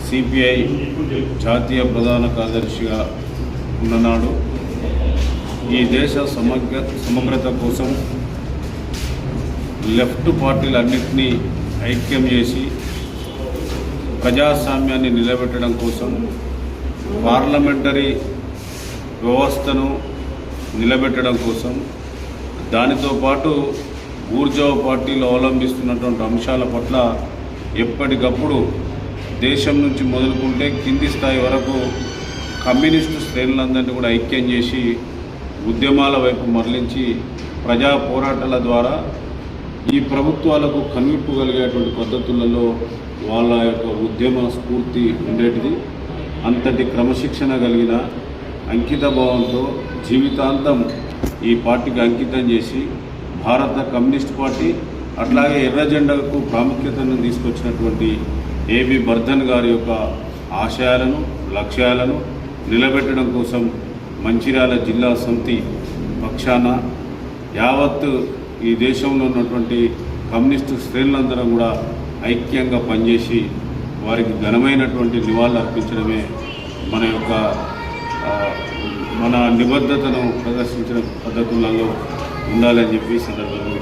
CPI జాతీయ ప్రధాన కార్యదర్శిగా ఉన్ననాడు ఈ దేశ సమగ్రత కోసం లెఫ్ట్ పార్టీలన్నింటినీ ఐక్యం చేసి ప్రజాస్వామ్యాన్ని నిలబెట్టడం కోసం పార్లమెంటరీ వ్యవస్థను నిలబెట్టడం కోసం దానితో పాటు ఊర్జవ పార్టీలు అవలంబిస్తున్నటువంటి అంశాల పట్ల ఎప్పటికప్పుడు దేశం నుంచి మొదలుకుంటే కింది స్థాయి వరకు కమ్యూనిస్టు శ్రేణులందరినీ కూడా ఐక్యం చేసి ఉద్యమాల వైపు మరలించి ప్రజా పోరాటాల ద్వారా ఈ ప్రభుత్వాలకు కనిపింపగలిగేటువంటి పద్ధతులలో వాళ్ళ యొక్క ఉద్యమ స్ఫూర్తి ఉండేటిది. అంతటి క్రమశిక్షణ కలిగిన అంకిత భావంతో జీవితాంతం ఈ పార్టీకి అంకితం చేసి భారత కమ్యూనిస్ట్ పార్టీ అట్లాగే ఎర్ర జెండాకు ప్రాముఖ్యతను తీసుకొచ్చినటువంటి ఏబి బర్ధన్ గారి యొక్క ఆశయాలను లక్ష్యాలను నిలబెట్టడం కోసం మంచిర్యాల జిల్లా సమితి పక్షాన యావత్తు ఈ దేశంలో ఉన్నటువంటి కమ్యూనిస్టు శ్రేణులందరం కూడా ఐక్యంగా పనిచేసి వారికి ఘనమైనటువంటి నివాళులు అర్పించడమే మన నిబద్ధతను ప్రదర్శించిన పద్ధతులలో ఉండాలని చెప్పి సందర్భంగా